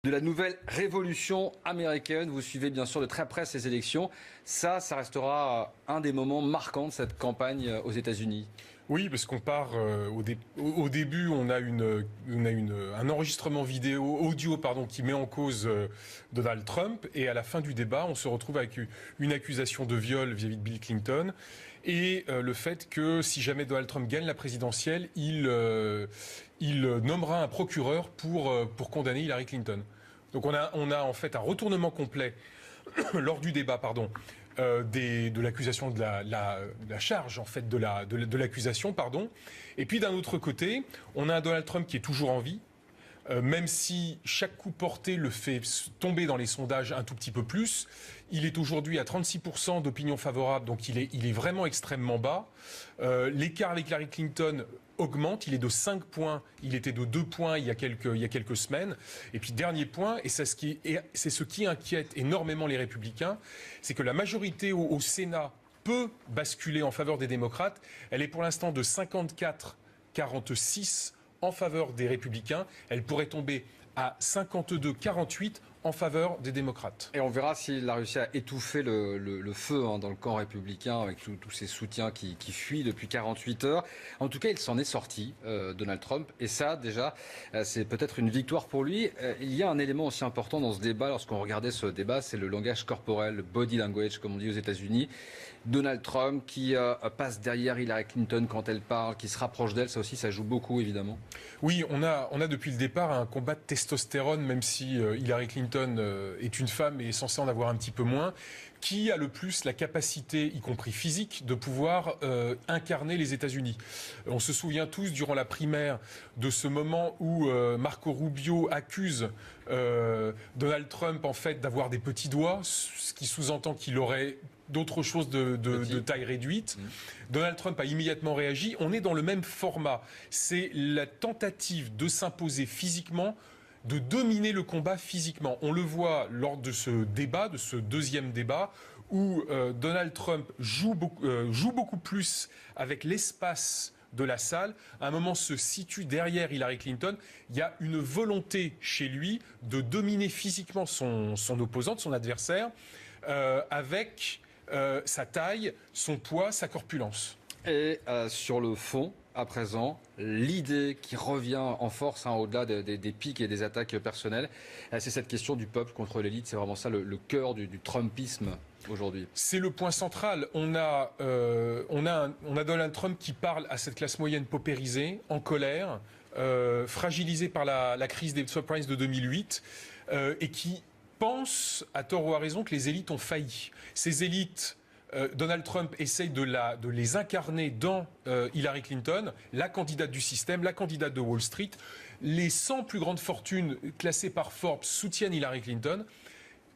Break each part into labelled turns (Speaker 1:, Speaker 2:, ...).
Speaker 1: de la nouvelle révolution américaine. Vous suivez bien sûr de très près ces élections. Ça restera un des moments marquants de cette campagne aux États-Unis.
Speaker 2: Oui, parce qu'on part au début, on a un enregistrement audio, qui met en cause Donald Trump, et à la fin du débat, on se retrouve avec une accusation de viol vis-à-vis de Bill Clinton, et le fait que si jamais Donald Trump gagne la présidentielle, il nommera un procureur pour condamner Hillary Clinton. Donc on a en fait un retournement complet lors du débat, de l'accusation, de la charge en fait de l'accusation, Et puis d'un autre côté, on a un Donald Trump qui est toujours en vie, même si chaque coup porté le fait tomber dans les sondages un tout petit peu plus. Il est aujourd'hui à 36% d'opinion favorable, donc il est vraiment extrêmement bas. L'écart avec Hillary Clinton augmente, il est de 5 points, il était de 2 points il y a quelques semaines. Et puis dernier point, et c'est ce qui inquiète énormément les républicains, c'est que la majorité au Sénat peut basculer en faveur des démocrates. Elle est pour l'instant de 54-46 en faveur des républicains. Elle pourrait tomber à 52-48 en faveur des démocrates.
Speaker 1: Et on verra s'il a réussi à étouffer le feu dans le camp républicain avec tous ces soutiens qui fuient depuis 48 heures. En tout cas, il s'en est sorti, Donald Trump. Et ça, déjà, c'est peut-être une victoire pour lui. Il y a un élément aussi important dans ce débat, lorsqu'on regardait ce débat, c'est le langage corporel, le body language, comme on dit aux États-Unis. Donald Trump qui passe derrière Hillary Clinton quand elle parle, qui se rapproche d'elle, ça aussi, ça joue beaucoup, évidemment.
Speaker 2: Oui, on a depuis le départ un combat de testostérone, même si Hillary Clinton est une femme et est censée en avoir un petit peu moins. Qui a le plus la capacité, y compris physique, de pouvoir incarner les États-Unis. On se souvient tous, durant la primaire, de ce moment où Marco Rubio accuse Donald Trump, en fait, d'avoir des petits doigts, ce qui sous-entend qu'il aurait d'autres choses de taille réduite. Donald Trump a immédiatement réagi. On est dans le même format. C'est la tentative de s'imposer physiquement, de dominer le combat physiquement. On le voit lors de ce débat, de ce deuxième débat, où Donald Trump joue beaucoup plus avec l'espace de la salle. À un moment, se situe derrière Hillary Clinton. Il y a une volonté chez lui de dominer physiquement son opposante, son adversaire, avec sa taille, son poids, sa corpulence.
Speaker 1: Et sur le fond, à présent, l'idée qui revient en force au-delà des pics et des attaques personnelles, c'est cette question du peuple contre l'élite. C'est vraiment ça le cœur du Trumpisme aujourd'hui.
Speaker 2: C'est le point central. On a Donald Trump qui parle à cette classe moyenne paupérisée, en colère, fragilisée par la crise des subprimes de 2008, et qui pense, à tort ou à raison, que les élites ont failli. Ces élites, Donald Trump essaye de les incarner dans Hillary Clinton, la candidate du système, la candidate de Wall Street. Les 100 plus grandes fortunes classées par Forbes soutiennent Hillary Clinton.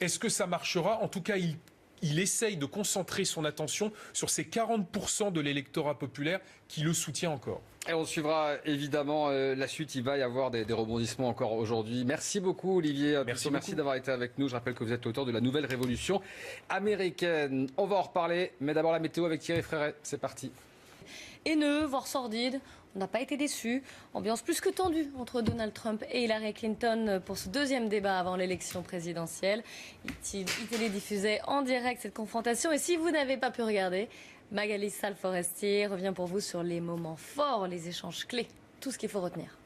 Speaker 2: Est-ce que ça marchera ? En tout cas, il essaye de concentrer son attention sur ces 40% de l'électorat populaire qui le soutient encore.
Speaker 1: Et on suivra évidemment la suite. Il va y avoir des rebondissements encore aujourd'hui. Merci beaucoup Olivier. Merci d'avoir été avec nous. Je rappelle que vous êtes l'auteur de la nouvelle révolution américaine. On va en reparler, mais d'abord la météo avec Thierry Fréret. C'est parti.
Speaker 3: Haineux, voire sordide. On n'a pas été déçus. Ambiance plus que tendue entre Donald Trump et Hillary Clinton pour ce deuxième débat avant l'élection présidentielle. ITélé diffusait en direct cette confrontation. Et si vous n'avez pas pu regarder, Magali Salforestier revient pour vous sur les moments forts, les échanges clés, tout ce qu'il faut retenir.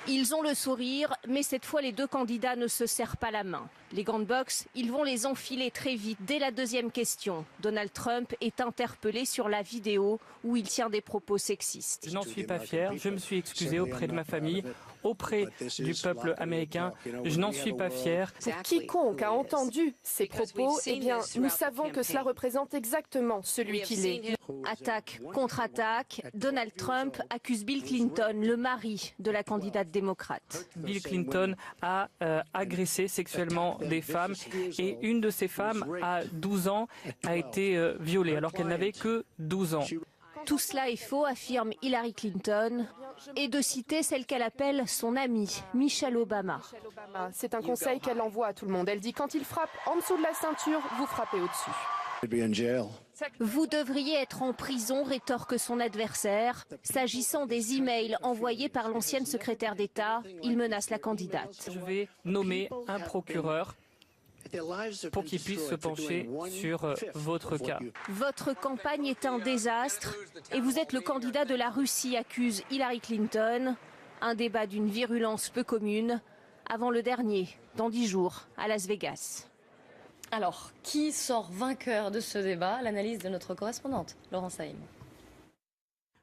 Speaker 4: Ils ont le sourire, mais cette fois les deux candidats ne se serrent pas la main. Les grandes boxes, ils vont les enfiler très vite dès la deuxième question. Donald Trump est interpellé sur la vidéo où il tient des propos sexistes.
Speaker 5: Je n'en suis pas fier, je me suis excusé auprès de ma famille, auprès du peuple américain. Je n'en suis pas fier.
Speaker 6: Pour quiconque a entendu ces propos, eh bien, nous savons que cela représente exactement celui qu'il est.
Speaker 4: Attaque, contre-attaque, Donald Trump accuse Bill Clinton, le mari de la candidate démocrate.
Speaker 5: Bill Clinton a agressé sexuellement des femmes et une de ces femmes, à 12 ans, a été violée alors qu'elle n'avait que 12 ans.
Speaker 4: Tout cela est faux, affirme Hillary Clinton, et de citer celle qu'elle appelle son amie, Michelle Obama.
Speaker 6: C'est un conseil qu'elle envoie à tout le monde. Elle dit quand il frappe en dessous de la ceinture, vous frappez au-dessus.
Speaker 4: Vous devriez être en prison, rétorque son adversaire. S'agissant des emails envoyés par l'ancienne secrétaire d'État, il menace la candidate.
Speaker 5: Je vais nommer un procureur pour qu'il puisse se pencher sur votre cas.
Speaker 4: Votre campagne est un désastre et vous êtes le candidat de la Russie, accuse Hillary Clinton. Un débat d'une virulence peu commune avant le dernier, dans 10 jours, à Las Vegas.
Speaker 3: Alors, qui sort vainqueur de ce débat? L'analyse de notre correspondante, Laurence Saïm.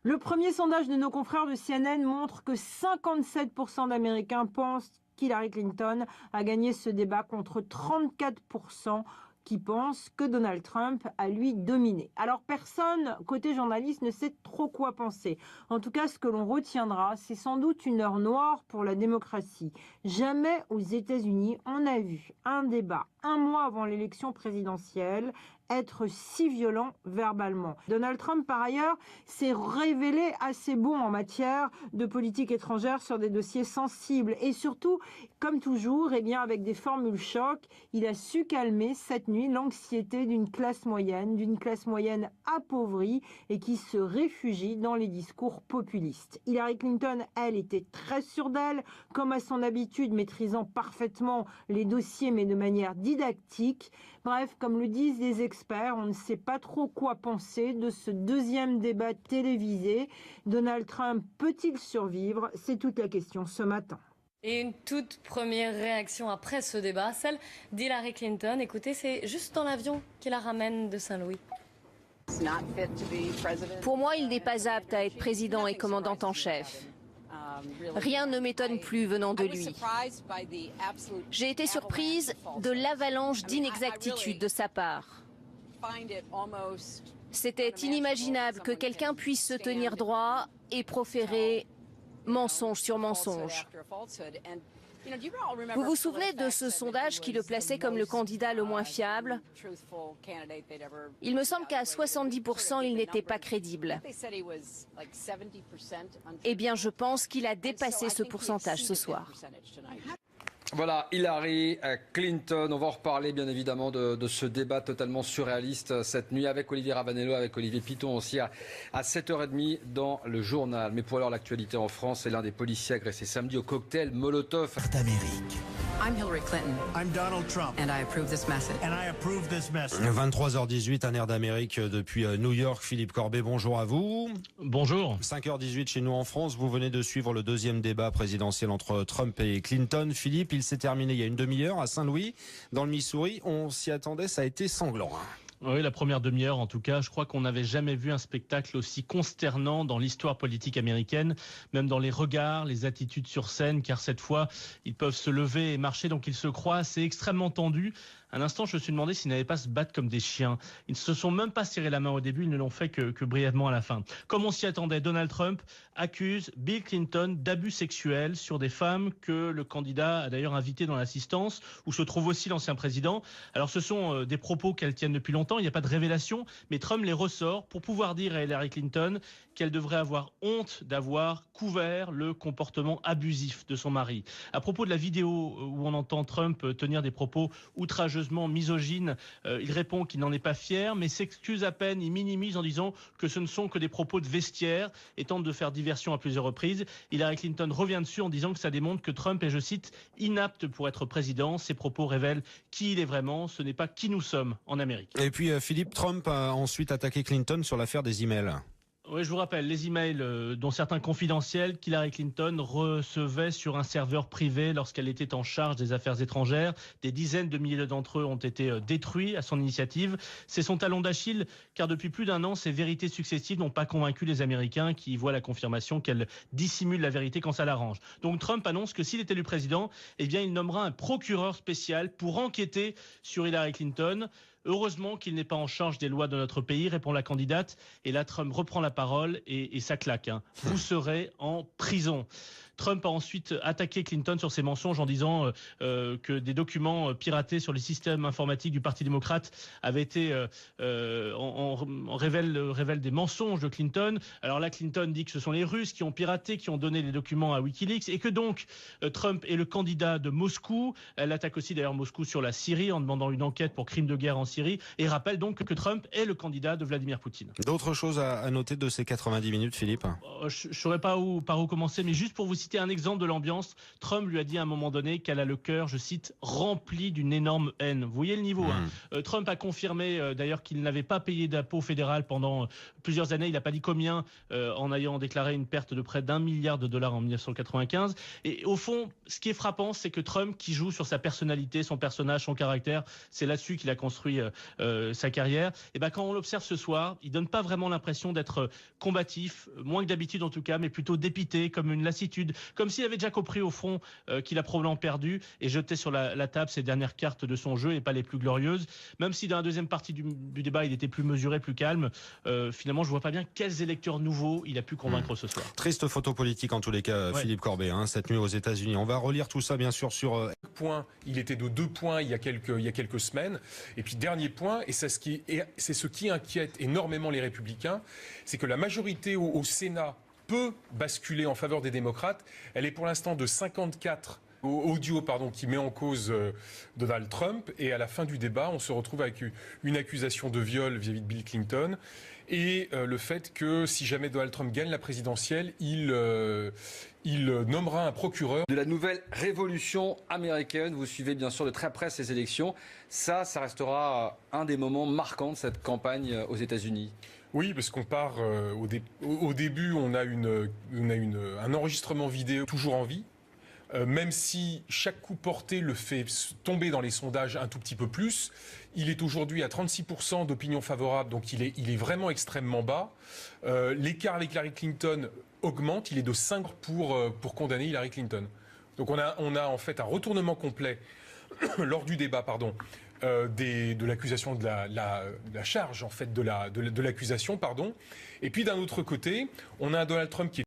Speaker 7: Le premier sondage de nos confrères de CNN montre que 57% d'Américains pensent qu'Hillary Clinton a gagné ce débat contre 34% qui pensent que Donald Trump a lui dominé. Alors personne, côté journaliste, ne sait trop quoi penser. En tout cas, ce que l'on retiendra, c'est sans doute une heure noire pour la démocratie. Jamais aux États-Unis, on a vu un débat un mois avant l'élection présidentielle être si violent verbalement. Donald Trump, par ailleurs, s'est révélé assez bon en matière de politique étrangère sur des dossiers sensibles. Et surtout, comme toujours, avec des formules choc, il a su calmer cette nuit l'anxiété d'une classe moyenne appauvrie et qui se réfugie dans les discours populistes. Hillary Clinton, elle, était très sûre d'elle, comme à son habitude, maîtrisant parfaitement les dossiers, mais de manière didactique. Bref, comme le disent les experts, on ne sait pas trop quoi penser de ce deuxième débat télévisé. Donald Trump peut-il survivre? C'est toute la question ce matin.
Speaker 3: Et une toute première réaction après ce débat, celle d'Hillary Clinton. Écoutez, c'est juste dans l'avion qui la ramène de Saint-Louis.
Speaker 4: Pour moi, il n'est pas apte à être président et commandant en chef. Rien ne m'étonne plus venant de lui. J'ai été surprise de l'avalanche d'inexactitudes de sa part. C'était inimaginable que quelqu'un puisse se tenir droit et proférer mensonge sur mensonge. Vous vous souvenez de ce sondage qui le plaçait comme le candidat le moins fiable? Il me semble qu'à 70%, il n'était pas crédible. Eh bien, je pense qu'il a dépassé ce pourcentage ce soir.
Speaker 1: Voilà, Hillary Clinton. On va en reparler bien évidemment de ce débat totalement surréaliste cette nuit avec Olivier Ravanello, avec Olivier Piton aussi à 7h30 dans le journal. Mais pour l'heure, l'actualité en France, c'est l'un des policiers agressés samedi au cocktail Molotov.
Speaker 8: D'Amérique.
Speaker 9: I'm Hillary Clinton.
Speaker 8: I'm Donald Trump.
Speaker 9: And I approve this message.
Speaker 8: And I approve this message.
Speaker 10: 23h18, un air d'Amérique depuis New York. Philippe Corbet, bonjour à vous.
Speaker 11: Bonjour.
Speaker 10: 5h18 chez nous en France. Vous venez de suivre le deuxième débat présidentiel entre Trump et Clinton. Philippe, il s'est terminé il y a une demi-heure à Saint-Louis, dans le Missouri. On s'y attendait, ça a été sanglant.
Speaker 11: Oui, la première demi-heure en tout cas. Je crois qu'on n'avait jamais vu un spectacle aussi consternant dans l'histoire politique américaine, même dans les regards, les attitudes sur scène, car cette fois, ils peuvent se lever et marcher, donc ils se croisent. C'est extrêmement tendu. Un instant, je me suis demandé s'ils n'avaient pas se battre comme des chiens. Ils ne se sont même pas serré la main au début, ils ne l'ont fait que brièvement à la fin. Comme on s'y attendait, Donald Trump accuse Bill Clinton d'abus sexuels sur des femmes que le candidat a d'ailleurs invitées dans l'assistance, où se trouve aussi l'ancien président. Alors ce sont des propos qu'elle tiennent depuis longtemps, il n'y a pas de révélation, mais Trump les ressort pour pouvoir dire à Hillary Clinton qu'elle devrait avoir honte d'avoir couvert le comportement abusif de son mari. À propos de la vidéo où on entend Trump tenir des propos outrageusement misogynes, il répond qu'il n'en est pas fier, mais s'excuse à peine, il minimise en disant que ce ne sont que des propos de vestiaire et tente de faire diversion à plusieurs reprises. Hillary Clinton revient dessus en disant que ça démontre que Trump est, je cite, inapte pour être président. Ces propos révèlent qui il est vraiment, ce n'est pas qui nous sommes en Amérique.
Speaker 10: Et puis Philippe, Trump a ensuite attaqué Clinton sur l'affaire des emails.
Speaker 11: Oui, je vous rappelle, les emails, dont certains confidentiels, qu'Hillary Clinton recevait sur un serveur privé lorsqu'elle était en charge des affaires étrangères. Des dizaines de milliers d'entre eux ont été détruits à son initiative. C'est son talon d'Achille, car depuis plus d'un an, ces vérités successives n'ont pas convaincu les Américains qui voient la confirmation qu'elle dissimule la vérité quand ça l'arrange. Donc Trump annonce que s'il est élu président, eh bien, il nommera un procureur spécial pour enquêter sur Hillary Clinton. Heureusement qu'il n'est pas en charge des lois de notre pays, répond la candidate. Et là, Trump reprend la parole et ça claque. Vous serez en prison. Trump a ensuite attaqué Clinton sur ses mensonges en disant que des documents piratés sur les systèmes informatiques du Parti démocrate avaient été révèlent des mensonges de Clinton. Alors là, Clinton dit que ce sont les Russes qui ont piraté, qui ont donné les documents à Wikileaks et que donc Trump est le candidat de Moscou. Elle attaque aussi d'ailleurs Moscou sur la Syrie en demandant une enquête pour crimes de guerre en Syrie et rappelle donc que Trump est le candidat de Vladimir Poutine.
Speaker 10: D'autres choses à noter de ces 90 minutes, Philippe?
Speaker 11: Je ne saurais pas par où commencer, mais juste pour vous citer un exemple de l'ambiance, Trump lui a dit à un moment donné qu'elle a le cœur, je cite, rempli d'une énorme haine. Vous voyez le niveau. Trump a confirmé d'ailleurs qu'il n'avait pas payé d'impôt fédéral pendant plusieurs années. Il n'a pas dit combien en ayant déclaré une perte de près d'$1 milliard en 1995. Et au fond, ce qui est frappant, c'est que Trump, qui joue sur sa personnalité, son personnage, son caractère, c'est là-dessus qu'il a construit sa carrière. Et ben quand on l'observe ce soir, il donne pas vraiment l'impression d'être combatif, moins que d'habitude en tout cas, mais plutôt dépité, comme une lassitude, comme s'il avait déjà compris au fond qu'il a probablement perdu et jeté sur la table ses dernières cartes de son jeu et pas les plus glorieuses. Même si dans la deuxième partie du débat, il était plus mesuré, plus calme, finalement, je vois pas bien quels électeurs nouveaux il a pu convaincre ce soir.
Speaker 10: Triste photo politique en tous les cas, ouais. Philippe Corbet, cette nuit aux États-Unis. On va relire tout ça bien sûr sur
Speaker 2: il était de 2 points il y a quelques semaines. Et puis dernier point, et c'est ce qui inquiète énormément les Républicains, c'est que la majorité au Sénat peut basculer en faveur des démocrates. Elle est pour l'instant de 54 audio qui met en cause Donald Trump. Et à la fin du débat, on se retrouve avec une accusation de viol vis-à-vis de Bill Clinton. Et le fait que si jamais Donald Trump gagne la présidentielle, il nommera un procureur.
Speaker 1: De la nouvelle révolution américaine, vous suivez bien sûr de très près ces élections. Ça restera un des moments marquants de cette campagne aux États-Unis.
Speaker 2: Oui, parce qu'on part au début, on a un enregistrement vidéo toujours en vie. Même si chaque coup porté le fait tomber dans les sondages un tout petit peu plus, il est aujourd'hui à 36% d'opinion favorable, donc il est vraiment extrêmement bas. L'écart avec Hillary Clinton augmente, il est de 5 pour condamner Hillary Clinton. Donc on a en fait un retournement complet lors du débat, de l'accusation, de la charge en fait de l'accusation, Et puis d'un autre côté, on a un Donald Trump qui est